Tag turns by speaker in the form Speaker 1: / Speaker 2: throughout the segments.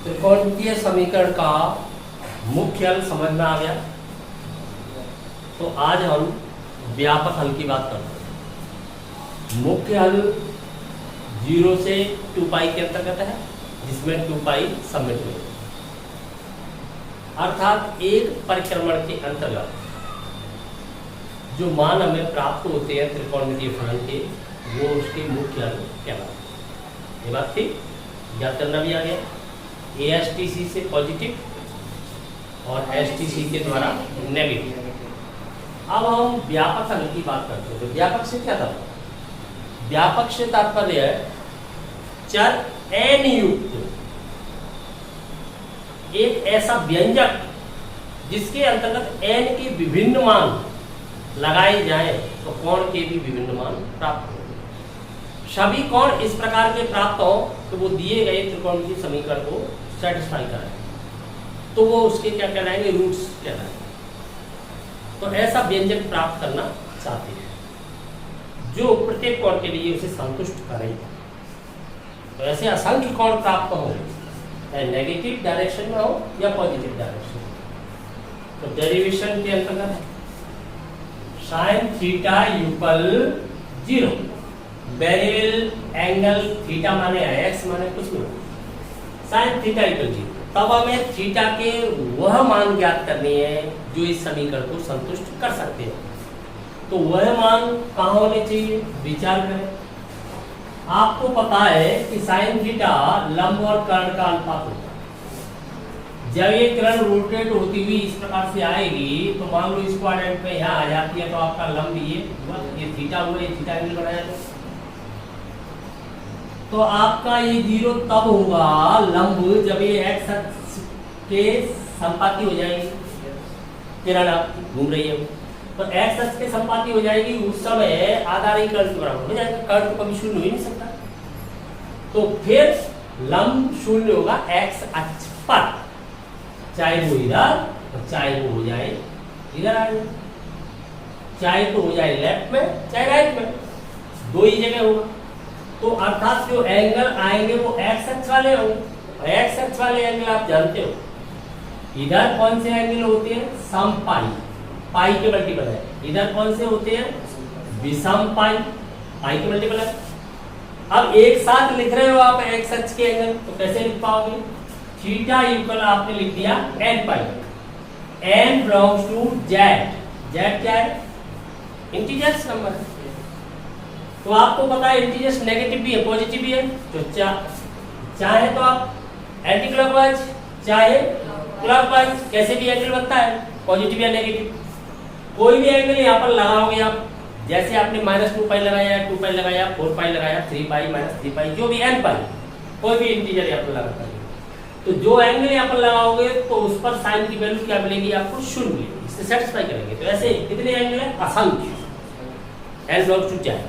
Speaker 1: त्रिकोणमितीय समीकरण का मुख्य हल समझ में आ गया। तो आज हम व्यापक हल की बात करते हैं। मुख्य हल 0 से 2 पाई के अंतर्गत है, जिसमें 2 पाई सम्मिलित है, अर्थात एक परिक्रमण के अंतर्गत जो मान हमें प्राप्त होते हैं त्रिकोणमितीय फलन के, वो उसके मुख्य हल कहलाते हैं। ये बात ठीक, याद करना भी आ गया। ASTC से पॉजिटिव और STC के द्वारा नेगेटिव। अब हम व्यापक हल की बात करते हैं। तो व्यापक से क्या था? व्यापक से तात्पर्य है चर n युक्त एक ऐसा व्यंजक जिसके अंतर्गत n के विभिन्न मान लगाए जाएं तो कोण के भी विभिन्न मान प्राप्त हो। सभी कोण इस प्रकार के प्राप्त हो तो वो दिए गए त्रिकोणमितीय समीकरण को सेटिस्फाई कराए, तो वो उसके क्या कहलाएंगे? रूट्स कहलाएंगे। तो ऐसा व्यंजक प्राप्त करना चाहते हैं जो प्रत्येक कोण के लिए उसे संतुष्ट करे। तो ऐसे असंख्य कोण प्राप्त हो, चाहे नेगेटिव डायरेक्शन में हो या पॉजिटिव डायरेक्शन में। तो डेरिवेशन के अंतर्गत sign theta equal 0, variable angle theta माने x माने कुछ नहीं, साइन थीटा इक्वल 0। तब हमें थीटा के वह मान ज्ञात करने हैं जो इस समीकरण को संतुष्ट कर सकते हैं। तो वह मान कहाँ होने चाहिए? विचार करें। आपको पता है कि साइन थीटा लंब और कर्ण का अनुपात होता है। जब ये किरण रोटेट होती हुई इस प्रकार से आएगी तो मान लो इस क्वाड्रेंट में यहाँ आ जाती है, तो आपका लंब ये थीटा हुआ, ये थीटा एंगल बनाया तो आपका ये 0 तब होगा लंब जब ये x अक्ष के संपाती हो जाएगी। किरण आपकी घूम रही है तो x अक्ष के संपाती हो जाएगी, उस समय आधारी कर्ण के बराबर हो जाएगा। कर्ण तो कभी शून्य हो ही नहीं सकता। तो फिर लंब शून्य होगा x अक्ष पर, चाहे वो इधर और चाहे वो हो जाए इधर आ जाए, चाहे तो हो जाए लेफ्ट में चाहे राइट में, दो ही जगह होगा। तो अर्थात जो एंगल आएंगे वो x अक्ष वाले होंगे। x अक्ष वाले एंगल आप जानते हो, इधर कौन से एंगल होते हैं? सम पाई, पाई के मल्टीपल है। इधर कौन से होते हैं? विषम पाई, पाई के मल्टीपल है। अब एक साथ लिख रहे हो आप x अक्ष के एंगल, तो कैसे लिख पाओगे? थीटा इक्वल आपने लिख दिया n pi, n belongs to z। z क्या है? इंटीजर्स नंबर है। तो आपको पता है इंटीजर्स नेगेटिव भी है पॉजिटिव भी है। तो चाहे तो आप एंटी क्लॉकवाइज चाहे क्लॉकवाइज, कैसे भी एंगल बनता है, पॉजिटिव या नेगेटिव। कोई भी एंगल यहाँ पर लगाओगे आप, जैसे आपने -2 पाई लगाया, 2 पाई लगाया, 4 पाई लगाया, 3 पाई -3 पाई, जो भी n पाई, कोई भी इंटीजर यहाँ पर लगाता है, तो जो एंगल यहाँ पर लगाओगे तो उस पर साइन की वैल्यू क्या मिलेगी? आपको 0 मिलेगी। इससे सेटिस्फाई करेंगे। तो ऐसे कितने एंगल है? असंख्य, n बिलोंग्स टू z।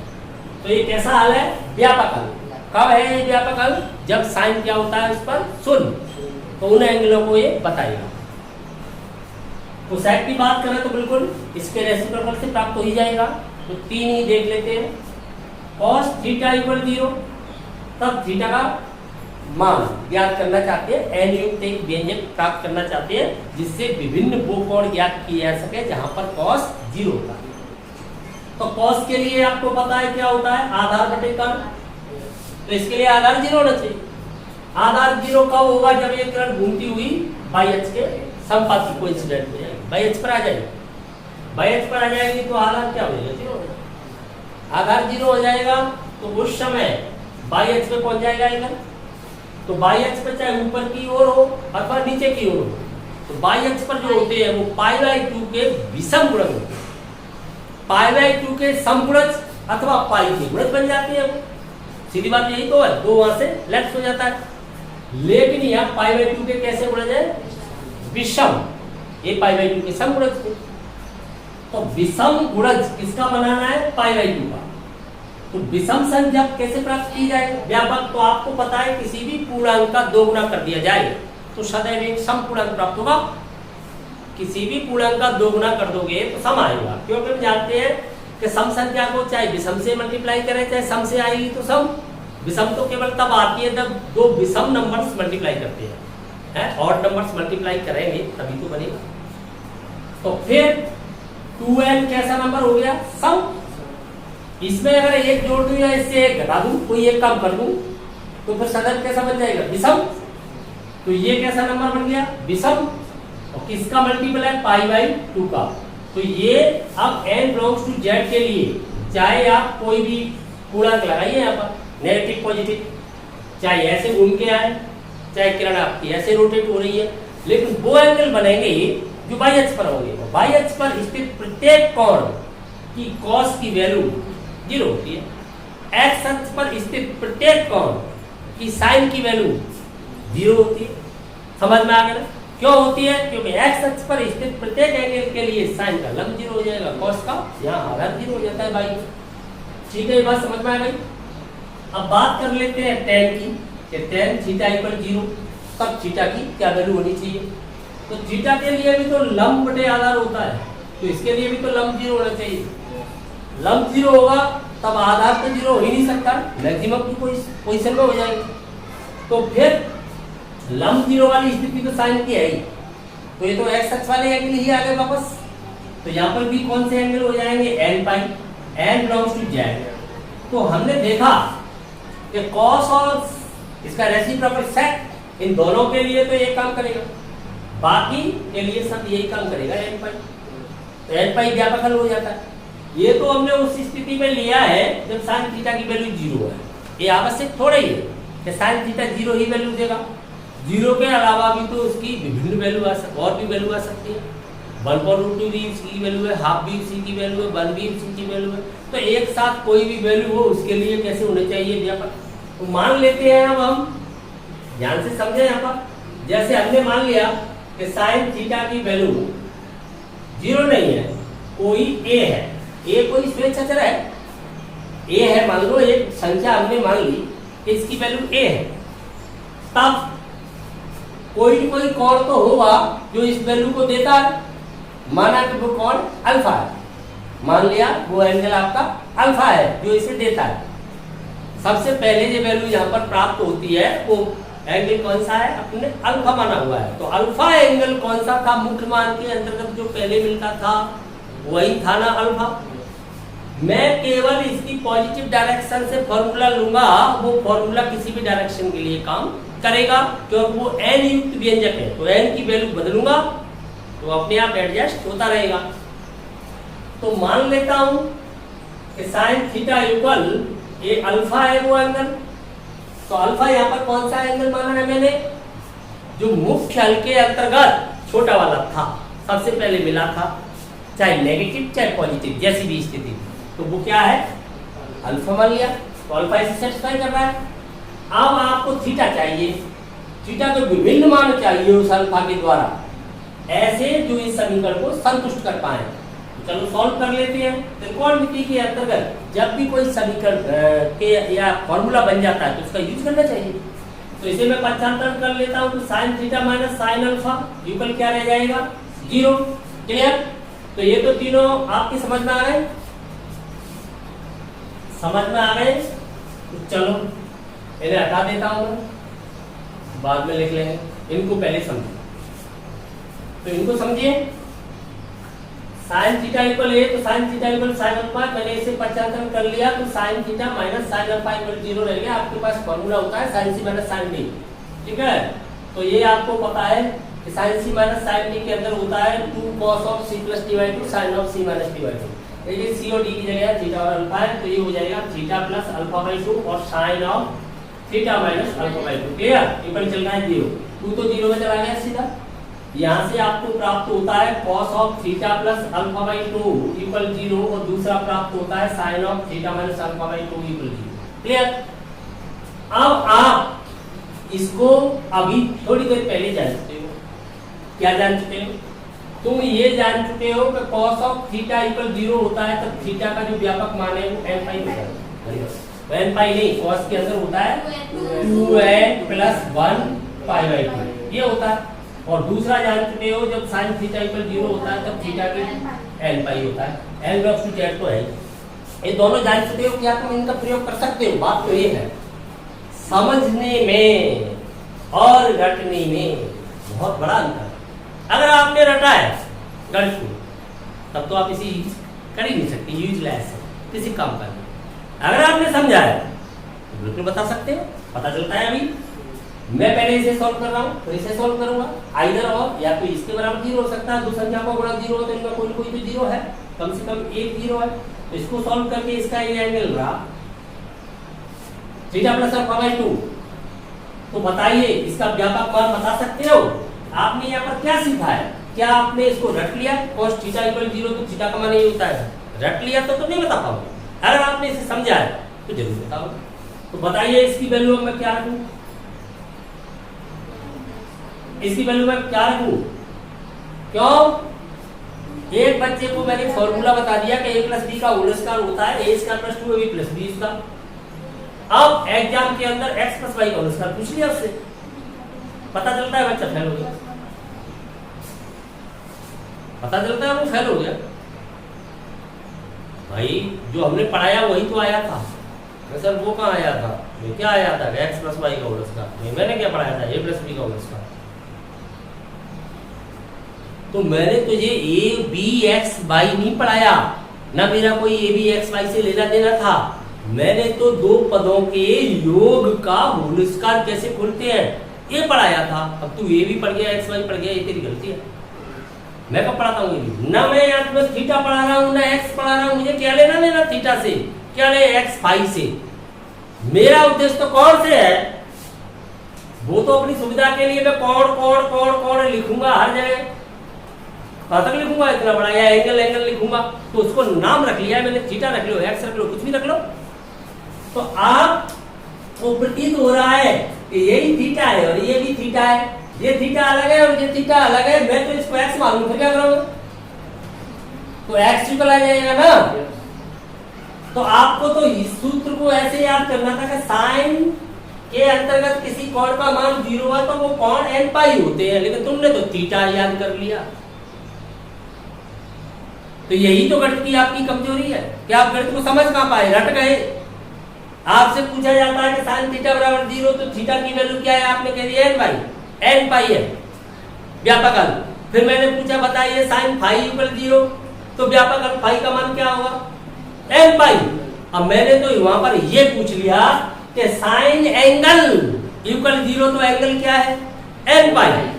Speaker 1: तो ये कैसा हल है? व्यापक हल। कब है ये व्यापक हल? जब साइन क्या होता है उस पर 0, तो उन एंगलों को ये बताएगा। कोसाइन की बात करें तो बिल्कुल इसके रेसिप्रोकल से प्राप्त हो ही जाएगा। तो 3 ही देख लेते हैं। cos थीटा इक्वल 0, तब थीटा का मान ज्ञात करना चाहते हैं, n युक्त एक व्यंजक प्राप्त करना चाहते हैं जिससे विभिन्न वो कोण ज्ञात किए जा सके जहां पर cos 0 होता है। तो cos के लिए आपको पता है क्या होता है? आधार बटे कर्ण। तो इसके लिए आधार 0 होना चाहिए। आधार 0 कब होगा? जब ये किरण घूमती हुई बाई अक्ष के संपाती कोइंसिडेंट हो जाएगी, बाई अक्ष पर आ जाएगी। बाई अक्ष पर आ जाएगी तो आधार क्या हो जाएगा? 0 हो जाएगा। आधार 0 हो जाएगा तो उस समय बाई अक्ष पे पहुंच जाएगा ये किरण। तो बाई अक्ष पर चाहे ऊपर की ओर हो अथवा नीचे की ओर हो, तो बाई अक्ष पर जो होते हैं वो π/2 के विषम गुणक होते हैं। π/2 के समगुणज अथवा पाई के गुणज बन जाते हैं। सीधी बात यही तो है, 2 वहां से लेफ्ट हो जाता है। लेकिन यहाँ π/2 के कैसे गुणज है? विषम, ये π/2 के समगुणज थे। तो विषम गुणज किसका बनाना है? π/2 का। तो विषम संख्या कैसे प्राप्त की जाए? व्यापक। तो आपको पता है किसी भी पूर्णांक का 2 गुना कर दिया जाए तो सदैव एक सम पूर्णांक प्राप्त होगा। किसी भी पूर्णांक का 2 गुना कर दोगे तो सम आएगा, क्योंकि हम जानते हैं कि सम संख्या को चाहे विषम से मल्टीप्लाई करें चाहे सम से आएगी तो सम। विषम तो केवल तब आती है जब 2 विषम नंबर्स मल्टीप्लाई करते हैं। है, ऑड नंबर्स मल्टीप्लाई करेंगे तभी तो बनेगा। तो फिर 2n कैसा नंबर हो गया? सम। इसमें अगर एक जोड़ दूं या इससे एक घटा दूं, कोई एक काम कर दूं, तो फिर सदस्य कैसा बन जाएगा? विषम। तो ये कैसा नंबर बन गया? विषम। और किसका मल्टीपल है? पाई बाई 2 का। तो ये अब n बिलोंग्स टू z के लिए चाहे आप कोई भी पूर्णांक लगाइए यहाँ पर, नेगेटिव पॉजिटिव, चाहे ऐसे घूम के आए, चाहे किरण आपकी ऐसे रोटेट हो रही है, लेकिन वो एंगल बनेंगे जो बाई अक्ष पर होंगे। बाई अक्ष पर स्थित प्रत्येक कोण की कॉस की वैल्यू 0 होती है। एक्स अक्ष पर स्थित प्रत्येक कोण की साइन की वैल्यू 0 होती है। समझ में आ गया ना? क्यों होती है? क्योंकि एक्स अक्ष पर स्थित प्रत्येक एंगल के लिए साइन का लंब 0 हो जाएगा, कॉस का यहाँ आधार 0 हो जाता है बाई। ठीक है, ये बात समझ में आ गई। अब बात कर लेते हैं tan की, कि tan थीटा इक्वल 0, तब थीटा की क्या वैल्यू होनी चाहिए? तो थीटा के लिए भी तो लंब बटे आधार होता है, तो इसके लिए भी तो लंब 0 होना चाहिए। लंब 0 होगा तब आधार तो 0 हो ही नहीं सकता, मैक्सिमम की पोजीशन में हो जाएगी। तो फिर लंब 0 वाली स्थिति तो साइन की है ही, तो ये तो एक्स अक्ष वाले एंगल ही आ गए वापस। तो यहाँ पर भी कौन से एंगल हो जाएंगे? n pi, n belongs to z। तो हमने देखा कि cos और इसका रेसिप्रोकल सेक, इन दोनों के लिए तो ये काम करेगा, बाकी के लिए सब यही काम करेगा n पाई। तो n पाई व्यापक हो जाता है। ये तो हमने उस स्थिति में लिया है जब साइन थीटा की वैल्यू 0 है। ये आवश्यक थोड़ा ही है कि साइन थीटा 0 ही वैल्यू देगा। 0 के अलावा भी तो उसकी विभिन्न वैल्यू आ सकती, और भी वैल्यू आ सकती है। 1/√2 भी इसकी वैल्यू है, हाफ भी इसी की वैल्यू है, 1 भी इसी की वैल्यू है। तो एक साथ कोई भी वैल्यू हो उसके लिए कैसे होने चाहिए व्यापक। तो मान लेते हैं, अब हम ध्यान से समझे यहाँ पर। जैसे हमने मान लिया कि साइन थीटा की वैल्यू 0 नहीं है, कोई a है, a कोई स्वेच्छाचर है, a है मान लो, एक संख्या हमने मान ली कि इसकी वैल्यू a है, तब कोई कोण तो होगा जो इस वैल्यू को देता है। माना कि वो कोण अल्फा है, मान लिया वो एंगल आपका अल्फा है जो इसे देता है। सबसे पहले जो वैल्यू यहाँ पर प्राप्त होती है वो एंगल कौन सा है? अपने अल्फा माना हुआ है। तो अल्फा एंगल कौन सा था? मुख्य मान के अंतर्गत जो पहले मिलता था वही था ना अल्फा। मैं केवल इसकी पॉजिटिव डायरेक्शन से फॉर्मूला लूंगा, वो फॉर्मूला किसी भी डायरेक्शन के लिए काम करेगा, क्योंकि वो n युक्त व्यंजक है। तो n की वैल्यू बदलूंगा तो अपने आप एडजस्ट होता रहेगा। तो मान लेता हूं कि साइन थीटा इक्वल ये अल्फा है वो एंगल। तो अल्फा यहाँ पर कौन सा एंगल माना है मैंने? जो मुख्य हल के अंतर्गत छोटा वाला था, सबसे पहले मिला था, चाहे नेगेटिव चाहे पॉजिटिव जैसी भी स्थिति, तो वो क्या है? अल्फा मान लिया। तो अल्फा इसे सेटिस्फाई कर रहा है। अब आपको थीटा चाहिए, थीटा के विभिन्न मान चाहिए उस अल्फा के द्वारा, ऐसे जो इस समीकरण को संतुष्ट कर पाए। चलो सॉल्व कर लेते हैं। त्रिकोणमिति के अंतर्गत जब भी कोई समीकरण के या फॉर्मूला बन जाता है तो उसका यूज करना चाहिए। तो इसे मैं पक्षांतरण कर लेता हूँ। तो sine theta minus sine alpha equal क्या रह जाएगा? 0। क्लियर? तो ये तो तीनों आपकी समझ में आ गए, समझ में आ गए। तो चलो इन्हें हटा देता हूँ, बाद में लिख लेंगे। इनको पहले समझो। तो इनको समझिए। साइन थीटा इक्वल है, तो sine theta equal sine alpha, मैंने इसे पक्षांतरण कर लिया तो sine theta minus sine alpha equal 0 रह गया। आपके पास फॉर्मूला होता है sine C minus sine D, ठीक है। तो ये आपको पता है कि sine C minus sine D के अंदर होता है 2 cos of C plus D by 2 sine of C minus D by 2। देखिए सी और डी की जगह थीटा और अल्फा है, तो ये हो जाएगा थीटा प्लस अल्फा बाई 2 और sine of theta minus alpha by 2। Clear? Equal चल रहा है 0, 2 तो 0 में चला गया सीधा। यहाँ से आपको प्राप्त होता है cos of theta plus alpha by 2 equal 0 और दूसरा प्राप्त होता है sine of theta minus alpha by 2 equal 0। Clear? अब आप इसको अभी थोड़ी देर पहले जान चुके हो। क्या जान चुके हो? तुम ये जान चुके हो कि cos ऑफ थीटा इक्वल 0 होता है तब थीटा का जो व्यापक मान है वो n पाई होता है। n पाई नहीं, cos के अंदर होता है 2n प्लस 1 पाई बाई 2 ये होता है। और दूसरा जान चुके हो जब साइन थीटा इक्वल 0 होता है तब थीटा की n पाई होता है। n बिलोंग्स टू z तो है, ये दोनों जान चुके हो। क्या तुम इनका प्रयोग कर सकते हो? बात तो ये है, समझने में और रटने में बहुत बड़ा अंतर है। अगर आपने रटा है गणित को तब तो आप इसे यूज कर ही नहीं सकते, यूजलेस है किसी काम का नहीं। अगर आपने समझा है तो बिल्कुल बता सकते हो, पता चलता है। अभी मैं पहले इसे सॉल्व कर रहा हूँ फिर इसे सॉल्व करूंगा, आइदर और या तो इसके बराबर जीरो हो सकता है, दो संख्या को गुणा जीरो तो इनका कोई कोई तो जीरो है, कम से कम एक जीरो है। तो इसको सॉल्व करके इसका ये एंगल रहा थीटा प्लस अल्फा बाई 2। तो बताइए इसका व्यापक मान बता सकते हो? आपने यहाँ पर क्या सीखा है? क्या आपने इसको रट लिया cos थीटा इक्वल 0 तो थीटा का मान ये होता है, रट लिया तो नहीं बता पाओगे। अगर आपने इसे समझा है तो जरूर बताओ। तो बताइए इसकी वैल्यू में क्या रखूं, इसकी वैल्यू में क्या रखूं? क्यों? एक बच्चे को मैंने फॉर्मूला बता दिया कि a प्लस बी का होल स्क्वायर होता है a square plus 2ab plus B square. अब एग्जाम के अंदर x प्लस वाई का होल स्क्वायर पूछ लिया उससे, पता चलता है बच्चा फेल हो गया, पता चलता है वो फेल हो गया। भाई जो हमने पढ़ाया वही तो आया था। सर वो कहाँ आया था? क्या आया था? x प्लस वाई का होल स्क्वायर। मैंने क्या पढ़ाया था? a प्लस बी का होल स्क्वायर। तो मैंने तुझे ए बी एक्स वाई नहीं पढ़ाया, ना मेरा कोई ए बी एक्स वाई से लेना देना था। मैंने तो दो पदों के योग का होल स्क्वायर कैसे खोलते हैं ये पढ़ाया था। अब तू ए भी पढ़ गया एक्स वाई पढ़ गया, ये तेरी गलती है। मैं कब पढ़ाता हूँ? ना मैं यहाँ पे थीटा पढ़ा रहा हूँ ना एक्स पढ़ा रहा हूँ। मुझे क्या लेना देना थीटा से, क्या ले एक्स फाई से। मेरा उद्देश्य तो कौन से है, वो तो अपनी सुविधा के लिए मैं कौन लिखूंगा हर जगह, तक लिखूंगा इतना बड़ा, या एंगल लिखूंगा। तो उसको नाम रख लिया मैंने, थीटा रख लो, एक्स रख लो, कुछ भी रख लो। तो आप वो प्रतीत हो रहा है कि यही थीटा है और ये भी थीटा है, ये थीटा अलग है और ये थीटा अलग है। मैं तो इसको एक्स मालूम फिर क्या करूंगा? तो एक्स इक्वल आ जाएगा ना। तो आपको तो इस सूत्र को ऐसे याद करना था कि साइन के अंतर्गत किसी कोण का मान 0 है तो वो कोण n पाई होते हैं, लेकिन तुमने तो थीटा याद कर लिया। तो यही तो गणित की आपकी कमजोरी है कि आप गणित को समझ कहां पाए, रट गए। आपसे पूछा जाता है कि साइन थीटा बराबर 0 तो थीटा की वैल्यू क्या है? आपने कह दिया n पाई है व्यापक अंग। फिर मैंने पूछा बताइए साइन फाई इक्वल 0 तो व्यापक अंग फाई का मान क्या होगा? n पाई। अब मैंने तो वहां पर ये पूछ लिया कि साइन एंगल इक्वल 0 तो एंगल क्या है? n पाई।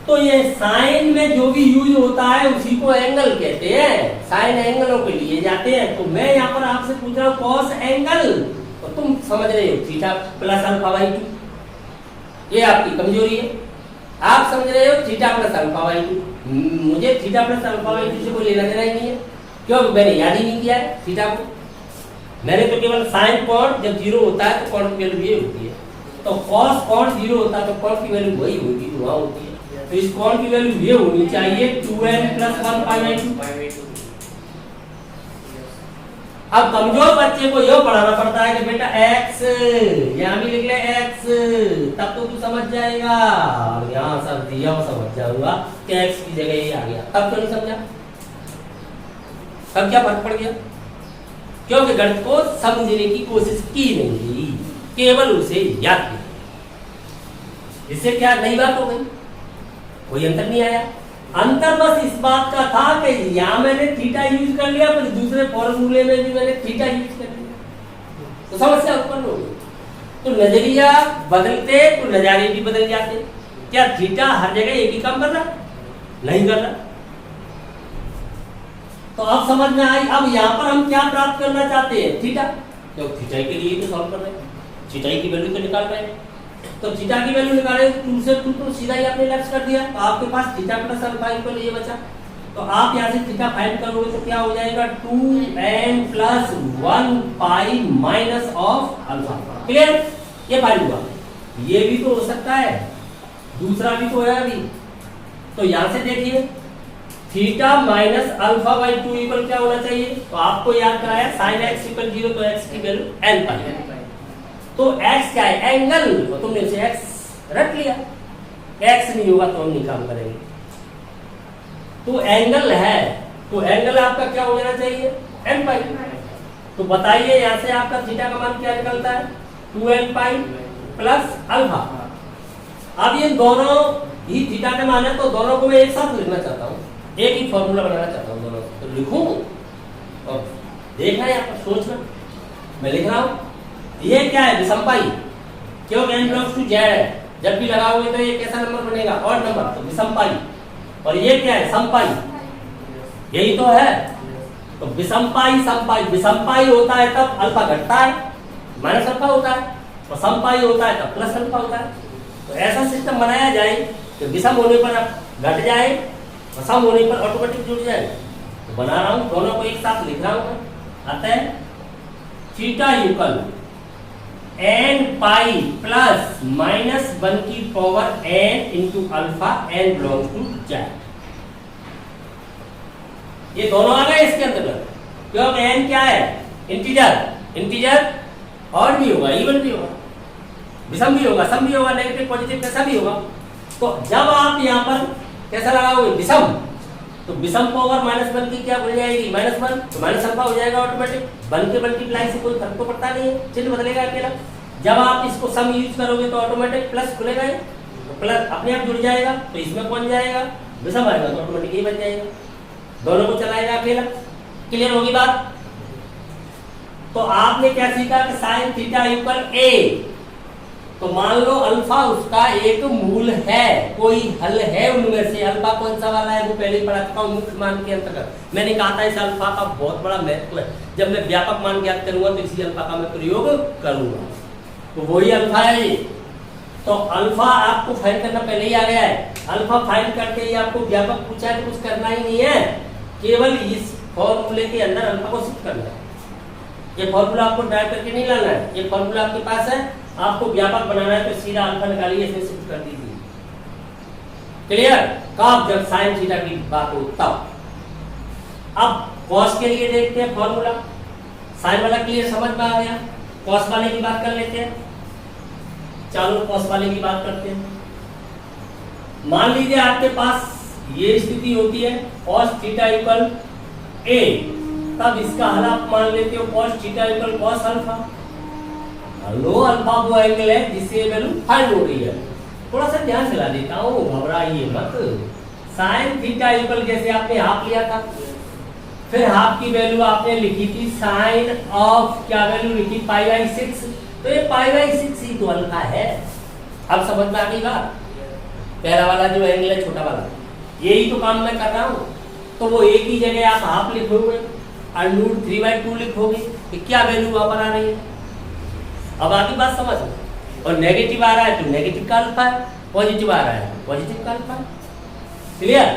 Speaker 1: तो ये साइन में जो भी यूज होता है उसी को एंगल कहते हैं, साइन एंगलों के लिए जाते हैं। तो मैं यहाँ पर आपसे पूछ रहा हूँ कॉस एंगल, तो तुम समझ रहे हो थीटा प्लस अल्फा बाई 2, ये आपकी कमजोरी है। आप समझ रहे हो थीटा प्लस अल्फा बाई 2। मुझे थीटा प्लस अल्फा बाई 2 से कोई लेना देना ही नहीं है, क्यों? मैंने याद ही नहीं किया है थीटा को। मैंने तो केवल साइन कोण जब 0 होता है तो कोण की वैल्यू ये होती है, तो कॉस कोण 0 होता है तो कोण की वैल्यू वही होगी जो वहां होती है। तो इस कोण की वैल्यू ये होनी चाहिए 2n प्लस 1 पाई बाई 2। अब कमजोर बच्चे को यह पढ़ाना पड़ता है कि बेटा x यहाँ भी लिख ले x, तब तो तू समझ जाएगा। और यहाँ सब दिया समझ जाऊंगा कि x की जगह ये आ गया। तब क्यों नहीं समझा? तब क्या फर्क पड़ गया? क्योंकि गणित को समझने की कोशिश की नहीं, केवल उसे याद किया। इससे क्या नई बात हो गई? कोई अंतर नहीं आया। अंतर बस इस बात का था कि यहाँ मैंने थीटा यूज कर लिया, पर दूसरे फॉर्मूले में भी मैंने थीटा यूज कर लिया, तो समस्या उत्पन्न हो गई। तो नजरिया बदलते तो नजारे भी बदल जाते। क्या थीटा हर जगह एक ही काम कर रहा? नहीं कर रहा। तो अब समझ में आई। अब यहाँ पर हम क्या प्राप्त करना चाहते हैं? थीटा। तो थीटा के लिए तो सॉल्व कर रहे हैं, थीटा की वैल्यू तो निकाल रहे हैं। तो थीटा की वैल्यू निकाले 2 से 2 तो सीधा ही आपने लेफ्ट कर दिया, तो आपके पास थीटा प्लस अल्फा इक्वल ये बचा। तो आप यहाँ से थीटा फाइंड करोगे तो क्या हो जाएगा? 2n plus 1 pi minus of alpha. Clear? ये फाइंड हुआ। ये भी तो हो सकता है, दूसरा भी तो है अभी। तो यहाँ से देखिए theta minus alpha by 2 equal क्या होना चाहिए? तो आपको याद कराया साइन एक्स इक्वल 0 तो एक्स की वैल्यू n पाई। तो x क्या है? एंगल। तो तुमने उसे x रख लिया, x नहीं होगा तो हम नहीं काम करेंगे। तो एंगल है, तो एंगल आपका क्या हो जाना चाहिए? n पाई। तो बताइए यहाँ से आपका थीटा का मान क्या निकलता है? 2n pi plus alpha. अब ये दोनों ई थीटा के मान है, तो दोनों को मैं एक साथ लिखना चाहता हूँ, एक ही फॉर्मूला बनाना चाहता हूँ दोनों, तो लिखूं और देखना है आपको सोचना। मैं लिख रहा हूँ, ये क्या है विषमपाई, क्योंकि n बिलोंग्स टू z है, जब भी लगाओगे तो ये कैसा नंबर बनेगा, ऑड नंबर, तो विषमपाई। और ये क्या है समपाई, यही तो है, तो विषमपाई समपाई। विषमपाई होता है तब अल्फा घटता है, माइनस अल्फा होता है, और समपाई होता है तब प्लस अल्फा होता है। तो ऐसा सिस्टम बनाया जाए कि विषम होने पर घट जाए और सम होने पर ऑटोमेटिक जुड़ जाए। तो बना रहा हूं, दोनों को एक साथ लिख रहा हूं। अतः theta equal n pi plus minus 1 की power n into alpha n belongs to z। ये दोनों आ गए इसके अंतर्गत, क्योंकि n क्या है इंटीजर, इंटीजर और भी होगा, इवन भी होगा, विषम भी होगा, सम भी होगा, नेगेटिव पॉजिटिव कैसा भी होगा। तो जब आप यहाँ पर कैसा लगाओगे विषम, तो विषम पावर माइनस 1 की क्या बन जाएगी -1, तो माइनस अल्फा हो जाएगा ऑटोमेटिक। 1 के मल्टीप्लाई से कोई फर्क तो पड़ता नहीं है, चिन्ह बदलेगा अकेला। जब आप इसको सम यूज करोगे तो ऑटोमेटिक प्लस खुलेगा, तो प्लस अपने आप जुड़ जाएगा, तो इसमें कौन जाएगा विषम आएगा, तो ऑटोमेटिक ये बन जाएगा, दोनों को चलाएगा अकेला। क्लियर होगी बात। तो आपने क्या सीखा कि साइन थीटा इक्वल a, तो मान लो अल्फा उसका एक मूल है, कोई हल है उनमें से। अल्फा कौन सा वाला है वो पहले ही पढ़ा चुका हूं, मुख्य मान के अंतर्गत। मैंने कहा था इस अल्फा का बहुत बड़ा महत्व है, जब मैं व्यापक मान ज्ञात करूंगा तो इसी अल्फा का मैं प्रयोग करूंगा, तो वही अल्फा है ये। तो अल्फा आपको फाइंड करना पहले ही आ गया है। अल्फा फाइंड करते ही आपको व्यापक पूछा है तो कुछ करना ही नहीं है, केवल इस फॉर्मूले के अंदर अल्फा को शिफ्ट करना है। ये फॉर्मूला आपको टाइप करके नहीं लाना है, ये फॉर्मूला आपके पास है, आपको व्यापक बनाना है तो सीधा अल्फा निकालिए, इसमें शिफ्ट कर दीजिए। क्लियर। कब, जब साइन थीटा की बात हो तब। अब कॉस के लिए देखते हैं फॉर्मूला। साइन वाला क्लियर समझ में आ गया, कॉस वाले की बात कर लेते हैं। चलो कॉस वाले की बात करते हैं। मान लीजिए आपके पास ये स्थिति होती है कॉस थीटा इक्वल a, तब इसका हल आप मान लेते हो cos theta equal cos alpha. लो अल्फा वो एंगल है जिससे वैल्यू फाइंड हो रही है। थोड़ा सा ध्यान दिला देता हूँ, घबराइए मत। साइन थीटा इक्वल जैसे आपने हाफ लिया था, फिर हाफ की वैल्यू आपने लिखी थी साइन ऑफ, क्या वैल्यू लिखी π/6, तो ये π/6 ही तो अल्फा है। अब समझ में आ गई बात। पहला वाला जो एंगल है छोटा वाला, यही तो काम मैं कर रहा हूँ। तो वो एक ही जगह आप हाफ लिखोगे और रूट 3/2 लिखोगे कि क्या वैल्यू वहां पर आ रही है। अब आगे बात समझ। और नेगेटिव आ रहा है तो नेगेटिव का अल्फा है, पॉजिटिव आ रहा है तो पॉजिटिव का अल्फा है। क्लियर।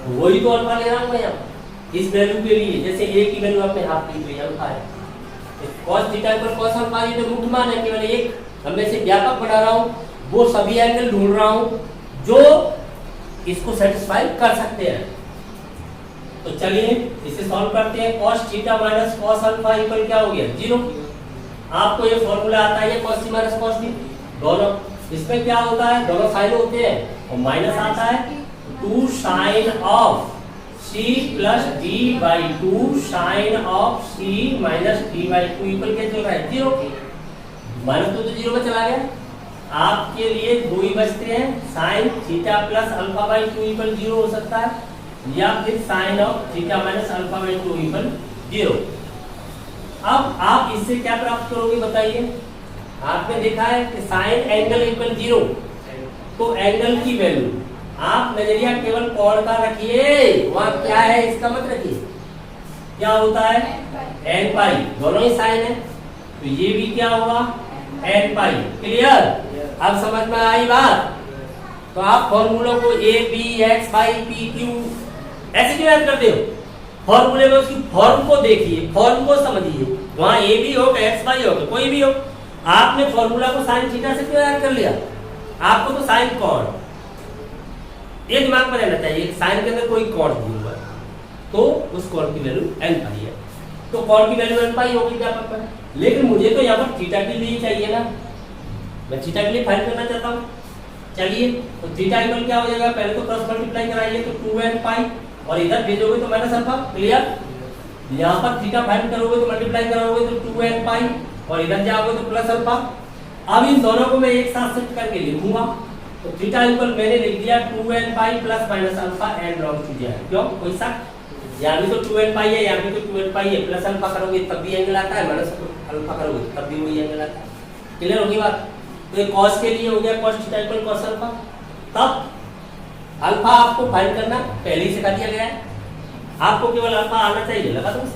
Speaker 1: वही तो अल्फा ले रहा हूं मैं यहाँ इस वैल्यू के लिए। जैसे a की वैल्यू आपने हाफ ली तो ये अल्फा है, cos थीटा पर cos अल्फा, ये तो मुख्य मान है, केवल एक हमें से व्यापक बना रहा हूँ, वो सभी एंगल ढूंढ रहा हूँ जो इसको सेटिस्फाई कर सकते हैं। तो चलिए इसे सॉल्व करते हैं। cos theta minus cos alpha equal क्या हो गया 0। आपको ये फॉर्मूला आता है cos c minus cos d, दोनों इसमें क्या होता है, दोनों साइन होते हैं और माइनस आता है 2 sine of c plus d by 2 sine of c minus d by 2 equal क्या चल रहा है 0। माइनस 2 तो 0 में चला गया। आपके लिए दो ही बचते हैं, sine theta plus alpha by 2 equal 0 हो सकता है, या फिर sine of theta minus alpha by 2 equal 0। अब आप इससे क्या प्राप्त करोगे बताइए। आपने देखा है कि साइन एंगल इक्वल 0, तो एंगल की वैल्यू आप नजरिया केवल कोण का रखिए, वहां क्या है इसका मत रखिए। क्या होता है n पाई, दोनों ही साइन है तो ये भी क्या होगा n पाई। क्लियर। अब समझ में आई बात। तो आप फॉर्मूलों को a b x y p q ऐसे क्यों याद करते हो। फॉर्मूले में उसकी फॉर्म को देखिए, फॉर्म को समझिए। वहां a भी हो x y हो कोई भी हो, आपने फॉर्मूला को साइन थीटा से क्यों याद कर लिया। आपको तो साइन कोण ये दिमाग में रहना चाहिए, साइन के अंदर कोई कोण दिया हुआ है तो उस कोण की वैल्यू n पाई है, तो कोण की वैल्यू n पाई होगी क्या पता है। लेकिन मुझे तो यहाँ पर थीटा के लिए चाहिए ना, मैं थीटा के लिए फाइंड करना चाहता हूँ। चलिए तो थीटा इक्वल क्या हो जाएगा, पहले तो क्रॉस मल्टीप्लाई कराइए तो 2n पाई और इधर भेजोगे तो माइनस अल्फा। क्लियर। यहाँ पर थीटा फाइंड करोगे तो मल्टीप्लाई कराओगे तो 2n पाई और इधर जाओगे तो प्लस अल्फा। अब इन दोनों को मैं एक साथ शिफ्ट करके लिखूंगा तो थीटा इक्वल मैंने लिख दिया 2n pi plus minus alpha n log to Z. क्यों, कोई शक? यहाँ भी तो 2n पाई है, यहाँ भी तो 2n पाई है, प्लस अल्फा करोगे तब भी एंगल आता है, माइनस अल्फा करोगे तब भी वही एंगल आता है। क्लियर होगी बात? तो ये कॉस के लिए हो गया cos theta equal cos alpha. तब अल्फा आपको फाइंड करना पहले ही सिखा दिया गया है, आपको केवल अल्फा आना चाहिए, लगा दो,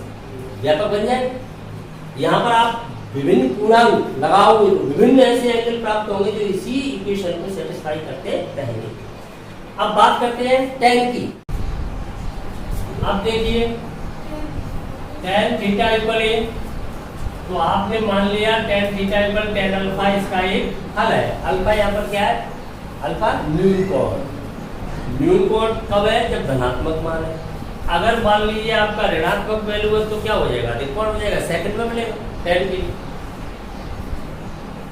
Speaker 1: व्यापक बन जाए। यहाँ पर आप विभिन्न पूर्णांक लगाओगे तो विभिन्न ऐसे एंगल प्राप्त होंगे जो इसी इक्वेशन को सेटिस्फाई करते रहेंगे। अब बात करते हैं tan की। अब देखिए tan थीटा इक्वल ए, तो आपने मान लिया tan theta equal tan alpha, इसका एक हल है। अल्फा यहाँ पर क्या है? अल्फा न्यून कोण। न्यून कोण कब है? जब धनात्मक मान है। अगर मान लीजिए आपका ऋणात्मक वैल्यू है तो क्या हो जाएगा? अधिक हो जाएगा, सेकंड में मिलेगा tan की।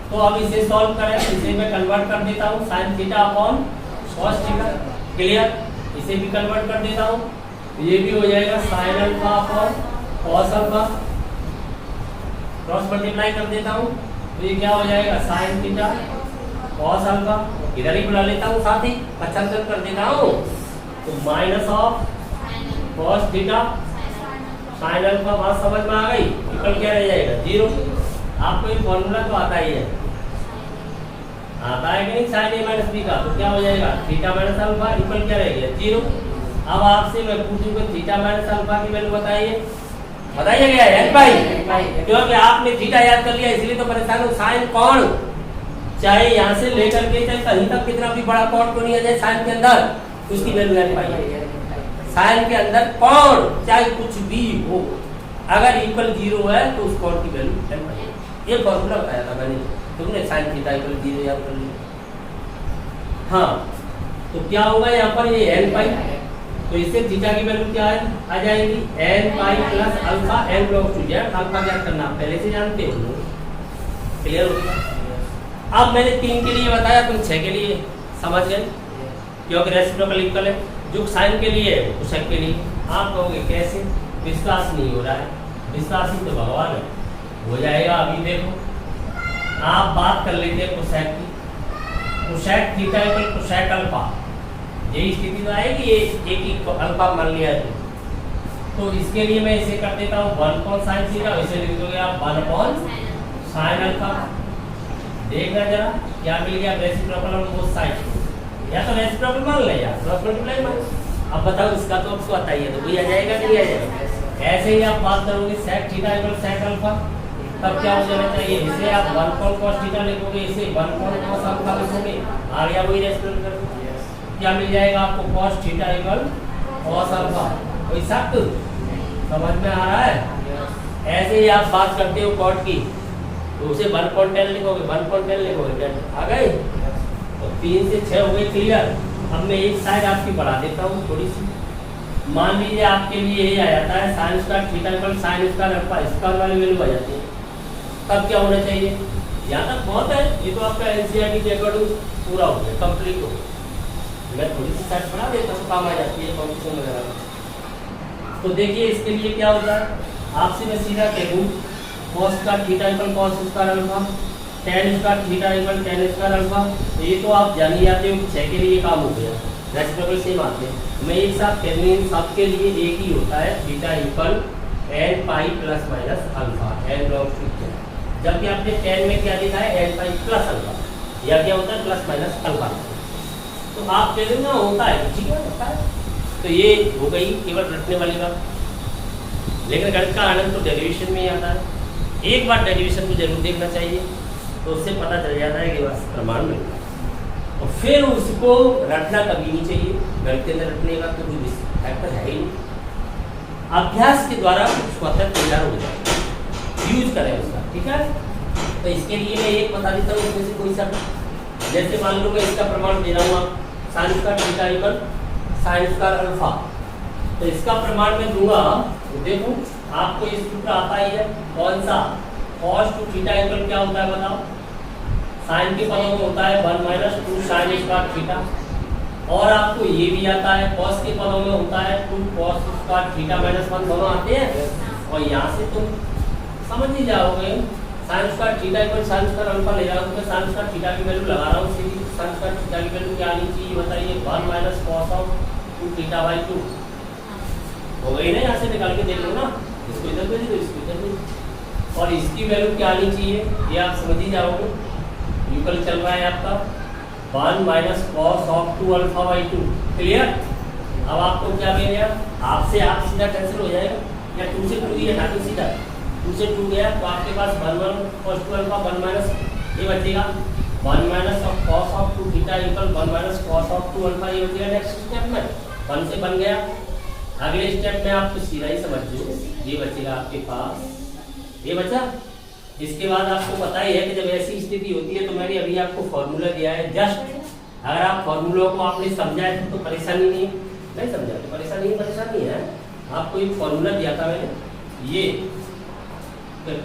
Speaker 1: तो अब इसे सॉल्व करें, इसे मैं कन्वर्ट कर देता हूँ sin theta upon cos theta. Clear? इसे भी कन्वर्ट कर देता हूँ, ये भी हो जाएगा sin alpha upon cos alpha. Cross multiply कर देता हूँ तो ये क्या हो जाएगा? sin theta cos alpha. इधर ही बुला लेता हूँ, साथ ही 75 कर देता हूँ, तो minus of cos theta sin alpha. बात समझ में आ गई? इक्वल क्या रह जाएगा? 0। आपको ये फॉर्मूला तो आता ही है, आता है कि नहीं? sin a माइनस b का, तो क्या हो जाएगा? थीटा माइनस अल्फा इक्वल क्या रहेगा? 0। अब आपसे मैं पूछूंगा थीटा माइनस अल्फा की वैल्यू बताइए, बताइए क्या है भाई? क्योंकि आपने थीटा याद कर लिया इसलिए तो परेशान हो। साइन कोण चाहे यहाँ से लेकर के चाहे कहीं तक कितना भी बड़ा कोण क्यों नहीं आ जाए साइन के अंदर, उसकी वैल्यू याद पाइए। साइन के अंदर कोण चाहे कुछ भी हो, अगर इक्वल 0 है तो उस कोण की वैल्यू n पाई। ये फॉर्मूला बताया था मैंने, तुमने साइन थीटा इक्वल 0 याद कर लिया। हाँ, तो क्या होगा यहाँ पर? ये n पाई, तो इससे थीटा की वैल्यू क्या है? आ जाएगी n pi plus alpha n log to Z. Alpha क्या करना पहले से जानते हो, क्लियर हो गया? अब मैंने 3 के लिए बताया, तुम 6 के लिए समझ गए, क्योंकि रेसिप्रोकल इक्वल है। जो साइन के लिए है कोसेक के लिए। आप कहोगे कैसे? विश्वास नहीं हो रहा है, विश्वासी तो भगवान है, हो जाएगा। अभी देखो, आप बात कर लेते हैं कोसेक की। Cosec theta equal cosec alpha, यही स्थिति तो आएगी। ये एक ही अल्फा मान लिया है, तो इसके लिए मैं इसे कर देता हूँ 1 अपॉन साइन थीटा, इसे लिख दोगे आप 1 अपॉन साइन अल्फा। देखना जरा क्या मिल गया? रेसिप्रोकल ऑन बोथ साइड, या तो रेसिप्रोकल मान ले या क्रॉस मल्टीप्लाई मान। अब बताओ इसका तो आपको आता ही है, तो वही आ जाएगा नहीं आ जाएगा? ऐसे ही आप बात करोगे sec theta equal sec alpha, तब क्या हो जाना चाहिए? इसे आप 1 अपॉन cos थीटा लिखोगे, इसे 1 अपॉन cos अल्फा लिखोगे, आ गया वही रेसिप्रोकल। क्या मिल जाएगा आपको? cos theta equal cos alpha. कोई शक? समझ में आ रहा है? ऐसे ही आप बात करते हो cot की, तो उसे 1/10 लिखोगे, 1/10 लिखोगे, आ गए? तो 3 से 6 हो गए क्लियर। अब मैं एक साइड आपकी बढ़ा देता हूँ थोड़ी सी। मान लीजिए आपके लिए यही आ जाता है sine square theta equal sine square alpha, square वाली वैल्यू आ जाती है, तब क्या होना चाहिए? यहाँ तक बहुत है, ये तो आपका एनसीईआरटी के अकॉर्डिंग पूरा हो गया, कंप्लीट हो गया। मैं थोड़ी सी साइड बढ़ा देता हूँ, काम आ जाती है कॉम्पिटिशन वगैरह। तो देखिए इसके लिए क्या होता है, आपसे मैं सीधा कह दूँ cos square theta equal cos square alpha, tan square theta equal tan square alpha. ये तो आप जान ही जाते हो, 6 के लिए काम हो गया, रेसिप्रोकल सेम आते हैं। मैं एक साथ कहने सबके लिए एक ही होता है, theta equal n pi plus minus alpha n log theta. जबकि आपने tan में क्या लिखा है? n पाई प्लस अल्फा, या क्या होता है? Plus minus alpha. तो आप कह देना होता है, ठीक है, होता है। तो ये हो गई केवल रटने वाली बात, लेकिन गणित का आनंद तो डेरिवेशन में ही आता है। एक बार डेरिवेशन को जरूर देखना चाहिए, तो उससे पता चल जाता है कि बस प्रमाण मिल रहा है। और फिर उसको रटना कभी नहीं चाहिए, गणित के अंदर रटने का तो कोई फैक्टर है ही नहीं। अभ्यास के द्वारा स्वतः तैयार हो जाए, यूज करें उसका, ठीक है। तो इसके लिए मैं एक बता देता हूँ, इसमें से कोई सा, जैसे मान लो मैं इसका प्रमाण दे रहा हूँ sine square theta equal sine square alpha, तो इसका प्रमाण मैं दूंगा। तो देखो आपको ये सूत्र आता ही है, कौन सा? cos टू थीटा इक्वल क्या होता है बताओ? साइन के पदों में होता है 1 माइनस 2 साइन स्क्वायर थीटा, और आपको ये भी आता है cos के पदों में होता है 2 cos स्क्वायर थीटा माइनस 1, दोनों आते हैं। और यहाँ से तुम समझ ही जाओगे sine square theta equal sine square alpha ले रहा हूँ, मैं साइन स्क्वायर थीटा की वैल्यू लगा रहा हूँ, सीधी साइन स्क्वायर थीटा की वैल्यू क्या आनी चाहिए बताइए, 1 minus cos of 2 theta by 2 हो गई ना, यहाँ से निकाल के देख लो ना, इसको इधर भेज दो, इसको इधर भेज, और इसकी वैल्यू क्या आनी चाहिए ये आप समझ ही जाओगे, यूकल चल रहा है आपका 1 minus cos of 2 alpha by 2, clear. अब आपको क्या मिल गया, आपसे आप सीधा कैंसिल हो जाएगा, या 2 से 2 ही हटा दो सीधा, 2 से 2 गया तो आपके पास 1 cos 2 अल्फा 1 माइनस ये बचेगा 1 minus of cos of 2 theta equal 1 minus cos of 2 alpha, ये बचेगा नेक्स्ट स्टेप में 1 से बन गया। अगले स्टेप में आप तो सीधा ही समझ लो, ये बचेगा आपके पास, ये बचा। इसके बाद आपको पता ही है कि जब ऐसी स्थिति होती है तो मैंने अभी आपको फॉर्मूला दिया है, जस्ट अगर आप फॉर्मूलों को आपने समझा है तो परेशानी नहीं समझा तो परेशानी है। आपको एक फॉर्मूला दिया था मैंने, ये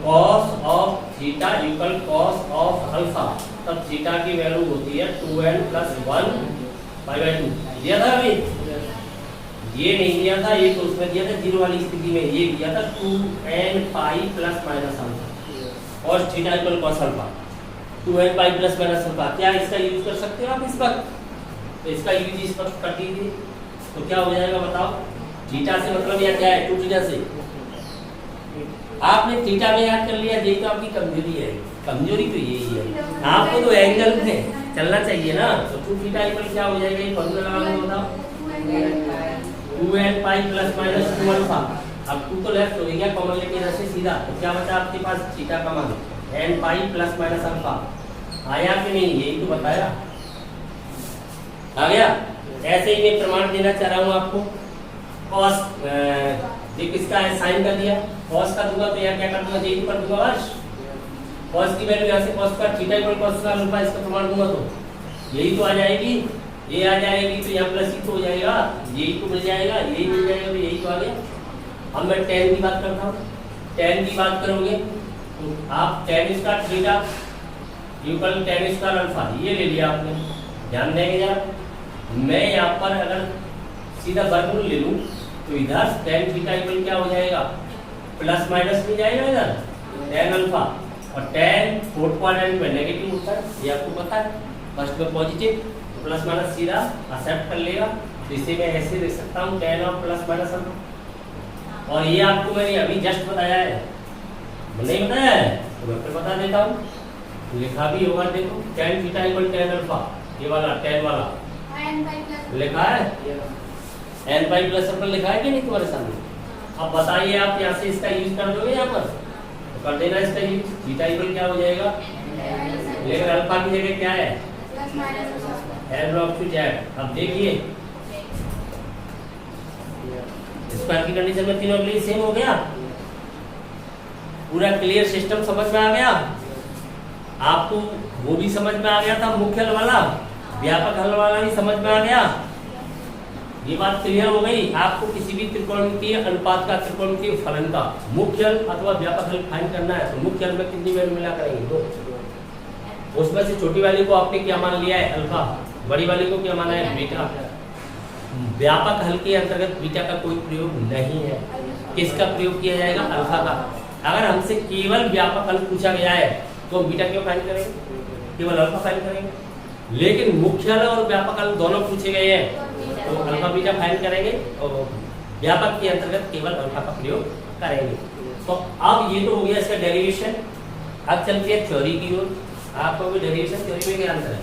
Speaker 1: cos of theta equal cos of alpha, तब थीटा की वैल्यू होती है 2n प्लस 1 पाई बाई 2, दिया था अभी, ये नहीं दिया था, ये तो उसमें दिया था जीरो वाली स्थिति में, ये दिया था 2n pi plus minus alpha और theta equal cos alpha, 2n pi plus minus alpha. क्या इसका यूज कर सकते हो आप इस वक्त, तो इसका यूज इस वक्त कर दीजिए, तो क्या हो जाएगा बताओ, थीटा से मतलब यह क्या है 2 थीटा से, आपने थीटा में याद कर लिया, यही तो आपकी कमजोरी है, कमजोरी तो यही है, आपको तो एंगल में चलना चाहिए ना, तो 2 थीटा इक्वल क्या हो जाएगा, ये फॉर्मूला लगा लो बताओ, 2n pi plus minus 2 alpha, अब 2 तो लेफ्ट हो गया कॉमन लेके इधर से सीधा, तो क्या बचा आपके पास थीटा का मान n pi plus minus alpha, आया कि नहीं यही तो बताया, आ गया। ऐसे ही मैं प्रमाण देना चाह रहा हूँ आपको, cos ये किसका है साइन का दिया, cos का दूंगा तो यहाँ क्या कर दूंगा, यही कर दूंगा बस, cos की वैल्यू यहाँ से cos का थीटा इक्वल cos का अल्फा, इसका प्रमाण दूंगा तो यही तो आ जाएगी, ये आ जाएगी तो यहाँ प्लस ही तो हो जाएगा, यही तो मिल जाएगा, यही मिल जाएगा, तो यही तो आ गया। अब मैं tan की बात करता हूँ, tan की बात करोगे तो आप tan square theta equal tan square alpha ये ले लिया आपने, ध्यान देंगे जरा, मैं यहाँ पर अगर सीधा वर्गमूल ले लूँ तो इधर tan थीटा इक्वल क्या हो जाएगा, प्लस माइनस में जाएगा इधर tan अल्फा, और tan फोर्थ क्वाड्रेंट में नेगेटिव होता है, ये आपको पता है, फर्स्ट में पॉजिटिव तो प्लस माइनस सीधा एक्सेप्ट कर लेगा, तो इसे मैं ऐसे लिख सकता हूँ tan of plus minus alpha, और ये आपको मैंने अभी जस्ट बताया है, नहीं बताया है तो मैं फिर बता देता हूँ, लिखा भी होगा देखो, tan theta equal tan alpha, ये वाला tan वाला लिखा है, n पाई प्लस अल्फा लिखा है कि नहीं तुम्हारे सामने। अब बताइए आप यहाँ से इसका यूज कर दोगे यहाँ पर, तो कर देना इसका यूज, थीटा इक्वल क्या हो जाएगा, लेकिन अल्फा की जगह क्या है n log to z। अब देखिए स्क्वायर की कंडीशन में तीनों के लिए सेम हो गया, पूरा क्लियर सिस्टम समझ में आ गया आपको, वो भी समझ में आ गया था, मुख्य हल वाला व्यापक हल वाला भी समझ में आ गया, ये बात क्लियर हो गई। आपको किसी भी त्रिकोणमितीय अनुपात का त्रिकोणमितीय फलन का मुख्य हल अथवा व्यापक हल फाइंड करना है, तो मुख्य हल में कितनी वैल्यू मिला करेंगे, दो, उसमें से छोटी वाली को आपने क्या मान लिया है अल्फा, बड़ी वाली को क्या माना है बीटा। व्यापक हल के अंतर्गत बीटा का कोई प्रयोग नहीं है, किसका प्रयोग किया जाएगा, अल्फा का। अगर हमसे केवल व्यापक हल पूछा गया है तो हम बीटा क्यों फाइंड करेंगे, केवल अल्फा फाइंड करेंगे, लेकिन मुख्य हल और व्यापक हल दोनों पूछे गए हैं तो अल्फा बीटा फाइंड करेंगे और व्यापक के अंतर्गत केवल अल्फा का प्रयोग करेंगे। तो अब ये तो हो गया इसका डेरिवेशन। अब चलते हैं थ्योरी की ओर। आपको भी डेरिवेशन थ्योरी में क्या अंतर है,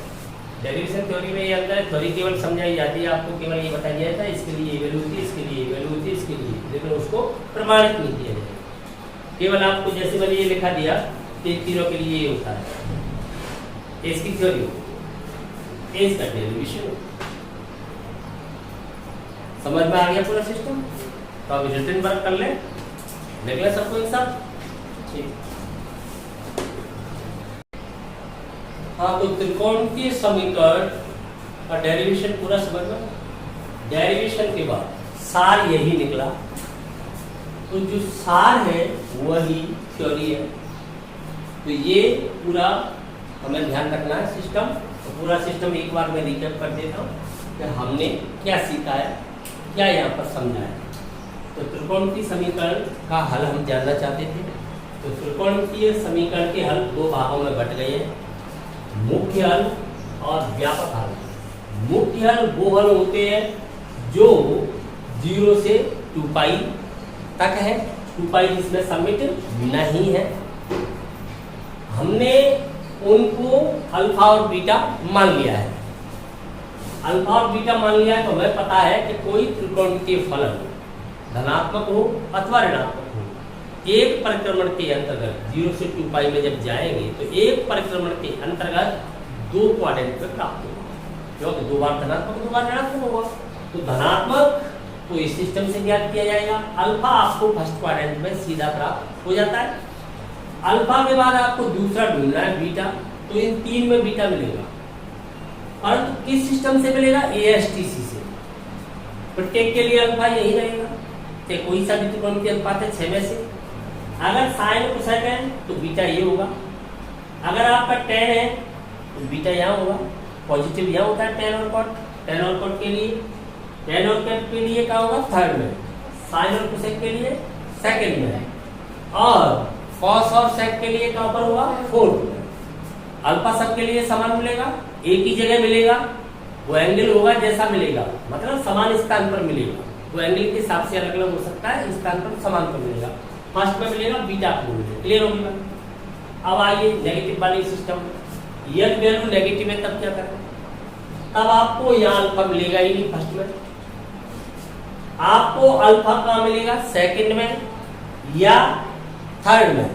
Speaker 1: डेरिवेशन थ्योरी में ये अंतर है, थ्योरी केवल समझाई जाती है, आपको केवल ये बताया जाता है इसके लिए ये वैल्यू होती है, इसके लिए ये वैल्यू होती है, इसके लिए, लेकिन उसको प्रमाणित नहीं किया जाता, केवल आपको जैसे मैंने ये लिखा दिया कि तीनों के लिए ये होता है, इसकी थ्योरी, इसका डेरिवेशन। समझ में आ गया पूरा सिस्टम। तो अब रिटर्न वर्क कर ले, देख ले सबको एक साथ, ठीक। हाँ, तो त्रिकोणमितीय समीकरण का डेरिवेशन पूरा समझ में। डेरिवेशन के बाद सार यही निकला, तो जो सार है वही थ्योरी है। तो ये पूरा हमें ध्यान रखना है सिस्टम। तो पूरा सिस्टम एक बार मैं रिकैप कर देता हूँ कि हमने क्या सीखा है, क्या यहाँ पर समझा है। तो त्रिकोणमितीय समीकरण का हल हम जानना चाहते थे, तो त्रिकोणमितीय समीकरण के हल दो भागों में बट गए हैं, मुख्य हल और व्यापक हल। मुख्य हल वो हल होते हैं जो 0 से 2 पाई तक है, 2 पाई जिसमें समिट नहीं है। हमने उनको अल्फा और बीटा मान लिया है। अल्फा और बीटा मान लिया है तो हमें पता है कि कोई त्रिकोणमितीय फलन धनात्मक हो अथवा ऋणात्मक हो, एक परिक्रमण के अंतर्गत 0 से 2 पाई में जब जाएंगे तो एक परिक्रमण के अंतर्गत 2 क्वाड्रेंट में प्राप्त होगा, क्योंकि 2 बार धनात्मक 2 बार ऋणात्मक होगा। तो धनात्मक तो इस सिस्टम से ज्ञात किया जाएगा, अल्फा आपको फर्स्ट क्वाड्रेंट में सीधा प्राप्त हो जाता है। अल्फा के बाद आपको दूसरा ढूंढना है बीटा, तो इन 3 में बीटा मिलेगा, परंतु किस सिस्टम से मिलेगा? ASTC से। प्रत्येक के लिए अल्फा यही रहेगा, चाहे कोई सा भी त्रिकोणमितीय अनुपात है 6 में से। अगर साइन कोसेक है तो बीटा ये होगा, अगर आपका tan है तो बीटा यहाँ होगा, पॉजिटिव यहाँ होता है tan और cot। tan और cot के लिए, tan और cot के लिए क्या होगा? थर्ड में, साइन और कोसेक के लिए सेकंड में, और कॉस और सेक के लिए कहाँ पर होगा? फोर्थ में। अल्फा सब के लिए समान मिलेगा, एक ही जगह मिलेगा, वो एंगल होगा जैसा मिलेगा, मतलब समान स्थान पर मिलेगा। वो एंगल के हिसाब से अलग अलग हो सकता है, स्थान पर समान पर मिलेगा। फर्स्ट में मिलेगा, बीटा आपको मिलेगा। क्लियर होगी बात? अब आइए नेगेटिव वाली सिस्टम, यदि वैल्यू नेगेटिव है तब क्या करें? तब आपको यहाँ अल्फा मिलेगा ही नहीं फर्स्ट में, आपको अल्फा कहाँ मिलेगा? सेकंड में या थर्ड में।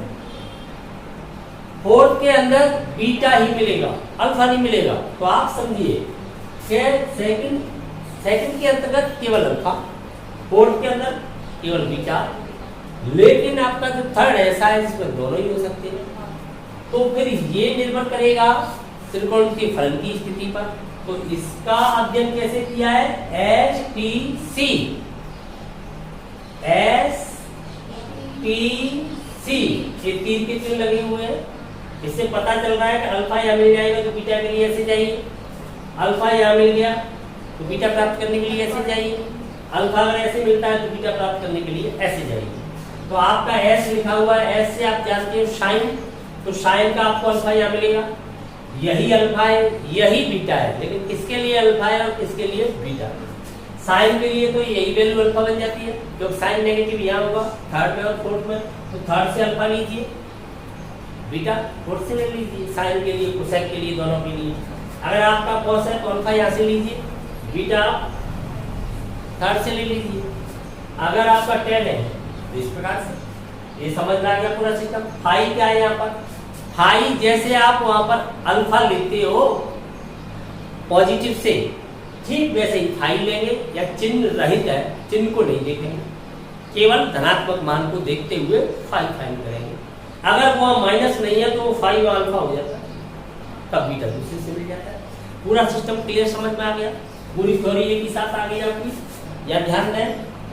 Speaker 1: फोर्थ के अंदर बीटा ही मिलेगा, अल्फा नहीं मिलेगा। तो आप समझिए सेकंड के अंतर्गत केवल अल्फा, फोर्थ के अंदर केवल बीटा, लेकिन आपका जो थर्ड ऐसा है जिसमें दोनों ही हो सकते हैं। तो फिर ये निर्भर करेगा त्रिकोणमितीय फलन की स्थिति पर। तो इसका अध्ययन कैसे किया है? STC ये तीर के चिन्ह लगे हुए हैं, इससे पता चल रहा है कि अल्फा यहाँ मिल जाएगा तो बीटा के लिए ऐसे जाइए, अल्फा यहाँ मिल गया तो बीटा प्राप्त करने के लिए ऐसे जाइए, अल्फा अगर ऐसे मिलता है तो बीटा प्राप्त करने के लिए ऐसे जाइए। तो आपका S लिखा हुआ है, S से आप जानते हो साइन, तो साइन का आपको अल्फा यहाँ मिलेगा, यही अल्फा है यही बीटा है, लेकिन किसके लिए अल्फा है और किसके लिए बीटा? साइन के लिए तो यही वैल्यू अल्फा बन जाती है, क्योंकि साइन नेगेटिव यहाँ होगा थर्ड में और फोर्थ में, तो थर्ड से अल्फा लीजिए, बीटा फोर्थ से ले लीजिए, साइन के लिए कोसेक के लिए दोनों के लिए। अगर आपका कॉस है तो अल्फा यहाँ से लीजिए, बीटा थर्ड से ले लीजिए। अगर आपका tan है तो इस प्रकार से, ये समझ में आ गया पूरा सिस्टम। फाई क्या है यहाँ पर? फाई जैसे आप वहां पर अल्फा लेते हो पॉजिटिव से, ठीक वैसे ही फाई लेंगे, या चिन्ह रहित है, चिन्ह को नहीं देखेंगे, केवल धनात्मक मान को देखते हुए फाई फाइन करेंगे। अगर वहां माइनस नहीं है तो वो फाई और अल्फा हो जाता है, तब बीटा दूसरे से मिल जाता है। पूरा सिस्टम क्लियर समझ में आ गया, पूरी थ्योरी एक ही साथ आ गई आपकी। या ध्यान दें,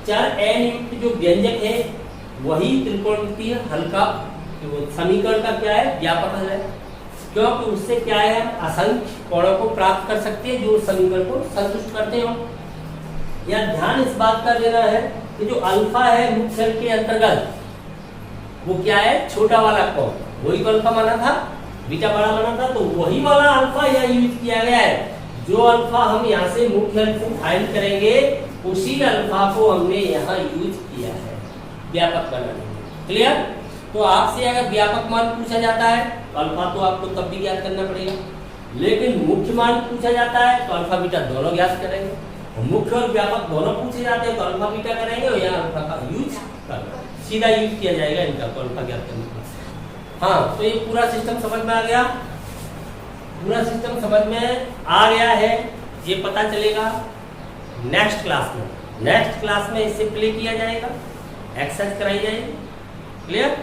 Speaker 1: चर n युक्त जो व्यंजक है वही त्रिकोणमितीय हल का समीकरण का क्या है? व्यापक हल है, क्योंकि उससे क्या है, हम असंख्य कोणों को प्राप्त कर सकते हैं जो समीकरण को संतुष्ट करते हो। या ध्यान इस बात का देना है कि जो अल्फा है मुख्य हल के अंतर्गत वो क्या है? छोटा वाला कोण, वही तो अल्फा माना था, बीटा बड़ा माना था, तो वही वाला अल्फा यहाँ यूज किया गया है। जो अल्फा हम यहाँ से मुख्य हल से फाइंड करेंगे उसी अल्फा को हमने यहाँ यूज किया है व्यापक बनाने में। क्लियर? तो आपसे अगर व्यापक मान पूछा जाता है तो अल्फा तो आपको तब भी ज्ञात करना पड़ेगा, लेकिन मुख्य मान पूछा जाता है तो अल्फा बीटा दोनों ज्ञात करेंगे, और मुख्य और व्यापक दोनों पूछे जाते हैं तो अल्फा बीटा करेंगे, और यहाँ अल्फा का यूज करना, सीधा यूज किया जाएगा इनका, तो अल्फा ज्ञात करने का। हाँ, तो ये पूरा सिस्टम समझ में आ गया, पूरा सिस्टम समझ में आ गया है, ये पता चलेगा नेक्स्ट क्लास में। नेक्स्ट क्लास में इससे प्ले किया जाएगा, एक्सरसाइज कराई जाएगी। क्लियर?